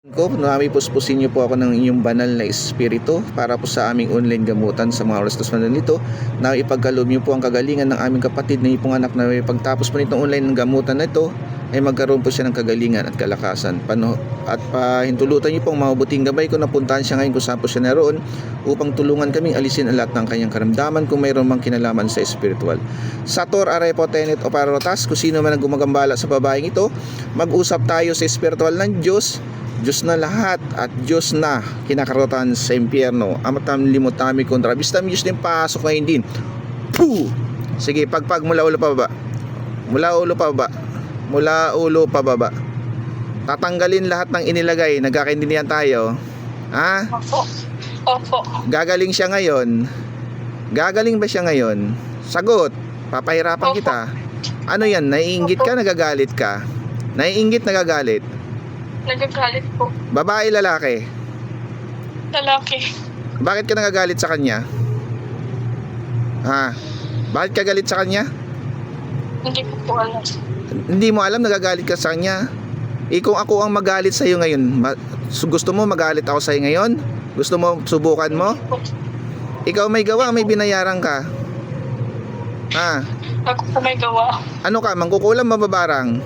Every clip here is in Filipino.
Ko, puspusin niyo po ako ng inyong banal na espiritu para po sa aming online gamutan sa mga oras na nito, na ipagkaloob niyo po ang kagalingan ng aming kapatid na ipong anak, na pagtapos po nitong online ng gamutan na ito ay magkaroon po siya ng kagalingan at kalakasan. At pahintulutan niyo pong mabuting gabay ko na puntahan siya ngayon kung saan po siya naroon, upang tulungan kaming alisin ang lahat ng kanyang karamdaman kung mayroon mang kinalaman sa espiritual. Sator arepo tenet o parotas, kung sino man ang gumagambala sa babaeng ito, mag-usap tayo sa espiritual ng Diyos na lahat at Diyos na kinakarotan sa impyerno. Amatam limot nami kontra. Bistam Diyos din pasok ngayon din. Puh! Sige, pagpag mula ulo pa baba. Mula ulo pa baba. Mula ulo pa baba. Tatanggalin lahat ng inilagay. Nagkakaintindihan tayo. Ha? Opo. Opo. Gagaling siya ngayon. Gagaling ba siya ngayon? Sagot. Papahirapan Opo. kita. Ano yan? Naiinggit ka? Nagagalit ka? Naiinggit, nagagalit? Nagagalit po. Babae, lalaki? Lalaki. Bakit ka nagagalit sa kanya? Ha? Bakit ka galit sa kanya? Hindi ko po alam. Hindi mo alam nagagalit ka sa kanya? Kung ako ang magalit sa iyo ngayon, gusto mo magalit ako sa iyo ngayon? Gusto mo subukan mo? Ikaw may gawa, may binayaran ka. Ha? Ako po may gawa. Ano ka? Mangkukulam, mababarang?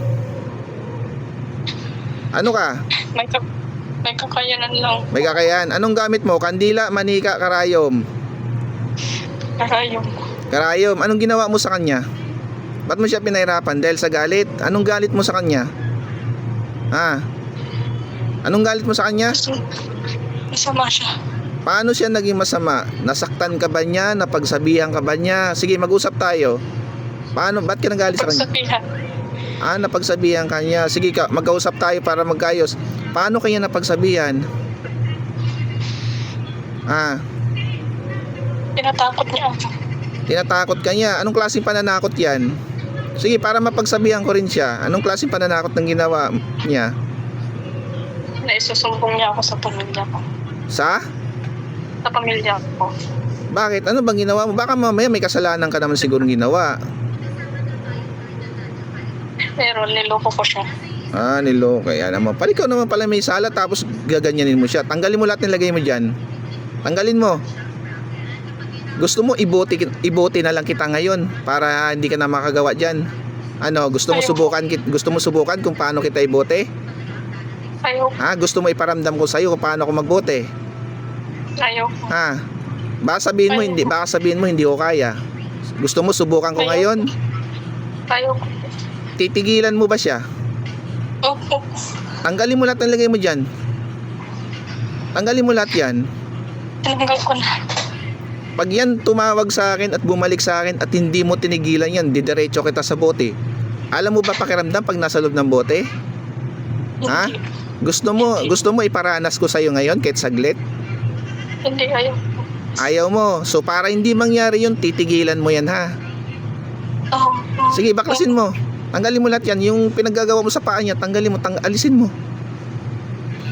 Ano ka? May kakayanan lang. May kakayahan. Anong gamit mo? Kandila, manika, karayom? Karayom. Karayom. Anong ginawa mo sa kanya? Ba't mo siya pinahirapan? Dahil sa galit? Anong galit mo sa kanya? Ha? Anong galit mo sa kanya? Masama siya. Paano siya naging masama? Nasaktan ka ba niya? Napagsabihan ka ba niya? Sige, mag-usap tayo. Paano? Ba't ka nagalit sa kanya? Pagsabihan. Napagsabihan ka niya. Sige ka, mag-usap tayo para magkayos. Paano kanya napagsabihan? Tinatakot niya ako. Tinatakot ka niya. Anong klaseng pananakot yan? Sige, para mapagsabihan ko rin siya. Anong klaseng pananakot ng ginawa niya? Naisusumbong niya ako sa pamilya ko. Sa? Sa pamilya ko. Bakit? Ano bang ginawa mo? Baka mamaya may kasalanan ka naman siguro ginawa. Pero niloko ko siya. Niloko. Kaya naman. Pala ikaw naman pala may sala, tapos gaganyanin mo siya. Tanggalin mo lahat ng lagay mo dyan. Tanggalin mo. Gusto mo ibote na lang kita ngayon para hindi ka na makagawa dyan. Ano, gusto mo subukan kung paano kita ibote? Ayaw. Gusto mo iparamdam ko sa'yo kung paano ko magbote? Ayaw. Baka sabihin mo hindi ko kaya. Gusto mo subukan ko ngayon? Ayaw. Titigilan mo ba siya? Opo. Tanggalin mo lahat ng lagay mo dyan. Tanggalin mo lahat yan. Tinanggal ko na. Pag yan tumawag sa akin at bumalik sa akin at hindi mo tinigilan yan, didiretso kita sa bote. Alam mo ba pakiramdam pag nasa loob ng bote? Hindi. Gusto mo iparanas ko sa'yo ngayon kahit saglit? Hindi, ayaw. Ayaw mo. So para hindi mangyari yun, titigilan mo yan, ha? Sige, baklasin mo. Tanggalin mo lahat yan. Yung pinaggagawa mo sa paa niya, tanggalin mo, alisin mo.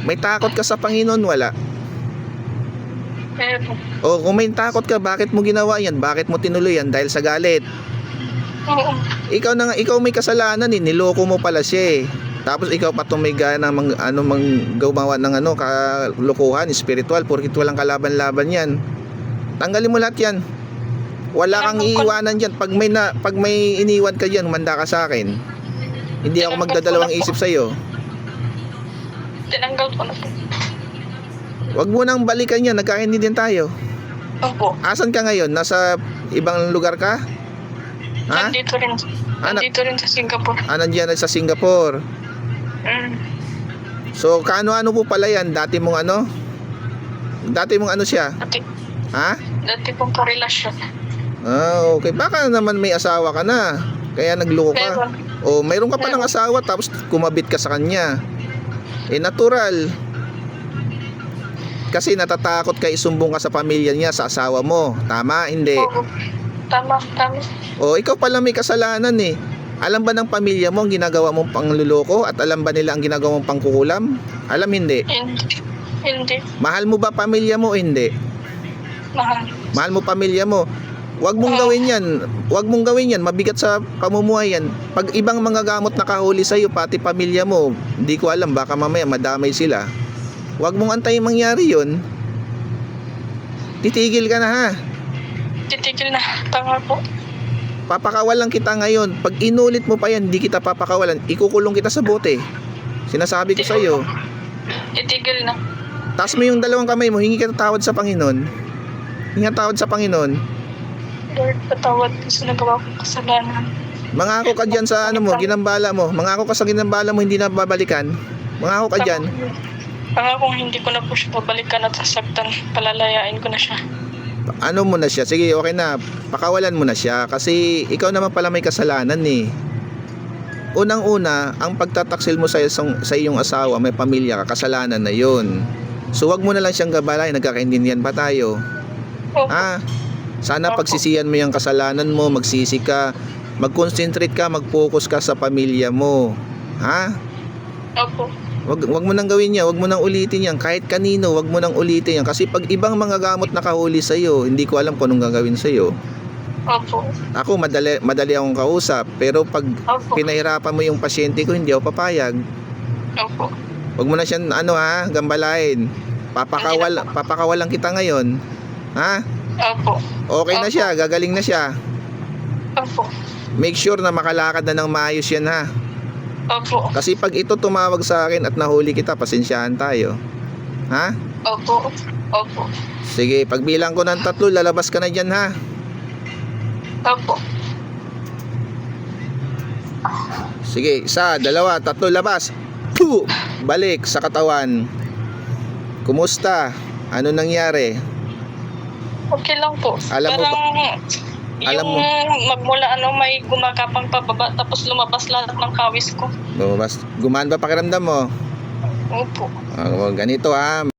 May takot ka sa Panginoon? Wala. Pero. Kung may takot ka, bakit mo ginawa yan? Bakit mo tinuloy yan? Dahil sa galit. Oo. Ikaw may kasalanan, niloko mo pala siya, eh. Tapos ikaw pa may gana gumawa ng kalukuhan, spiritual, porkit walang kalaban-laban yan. Tanggalin mo lahat yan. Wala kang iiwanan dyan. Pag may iniwan ka dyan, humanda ka sa akin. Hindi ako magdadalawang isip sa'yo. Tinanggal ko na po. Huwag mo nang balikan yan. Nagkakaintindihan tayo. Opo. Asan ka ngayon? Nasa ibang lugar ka? Nandito rin sa Singapore. Nandiyan na sa Singapore. So, kaano-ano po pala yan? Dati mong siya? Dati pong karelasyon. Okay. Baka naman may asawa ka na, kaya nagloko ka. Mayroon ka pa ng asawa tapos kumabit ka sa kanya. Natural. Kasi natatakot ka isumbong ka sa pamilya niya, sa asawa mo. Tama? Hindi? Oo. Tama. Ikaw pala may kasalanan, eh. Alam ba ng pamilya mo ang ginagawa mong pangluloko? At alam ba nila ang ginagawa mong pangkukulam? Alam, hindi? Hindi. Mahal mo ba pamilya mo? Hindi. Mahal mo pamilya mo? Huwag mong gawin yan. Huwag mong gawin yan. Mabigat sa pamumuhay yan. Pag ibang mga gamot nakahuli sa'yo, pati pamilya mo, hindi ko alam, baka mamaya madamay sila. Huwag mong antayin mangyari yun. Titigil ka na ha. Titigil na. Tama po. Papakawalan kita ngayon. Pag inulit mo pa yan, hindi kita papakawalan. Ikukulong kita sa bote. Sinasabi ko sa'yo. Titigil na. Taas mo yung dalawang kamay mo, hingi ka tawad sa Panginoon. Hingi ka tawad sa Panginoon. Lord, patawad ko sa nagawa kong kasalanan. Mangako ka dyan sa ano mo, ginambala mo. Mangako ka sa ginambala mo, hindi na babalikan. Mangako ka dyan. Pangakong hindi ko na po siya babalikan at sasaktan. Palalayain ko na siya. Ano mo na siya? Sige, okay na. Pakawalan mo na siya. Kasi ikaw naman pala may kasalanan eh. Unang-una, ang pagtataksil mo sa iyong asawa, may pamilya ka, kasalanan na yun. So wag mo na lang siyang gabalain, nagkakaintindihan pa tayo. Opo. Sana Opo. pagsisihan mo yung kasalanan mo, magsisi ka, mag-concentrate ka, mag-focus ka sa pamilya mo. Ha? Opo. Wag mo nang gawin yan, wag mo nang ulitin yan. Kahit kanino, wag mo nang ulitin yan. Kasi pag ibang mga gamot nakahuli sa'yo, hindi ko alam kung anong gagawin sa'yo. Opo. Ako, madali akong kausap. Pero pag Opo. pinahirapan mo yung pasyente ko, hindi ako papayag. Opo. Wag mo na siyang gambalain. Papakawalan kita ngayon. Ha? Opo. Okay na Opo. siya, gagaling na siya. Opo. Make sure na makalakad na ng maayos yan ha. Opo. Kasi pag ito tumawag sa akin at nahuli kita, pasensyahan tayo. Ha? Opo. Opo. Sige, pagbilang ko ng 3, lalabas ka na dyan ha. Opo. Sige, 1, 2, 3, labas. Puh! Balik sa katawan. Kumusta? Ano nangyari? Okay lang po. Alam mo Parang alam yung magmula may gumagapang pababa tapos lumabas lahat ng kawis ko. Gumaan ba pakiramdam mo? Opo. Ganito ha.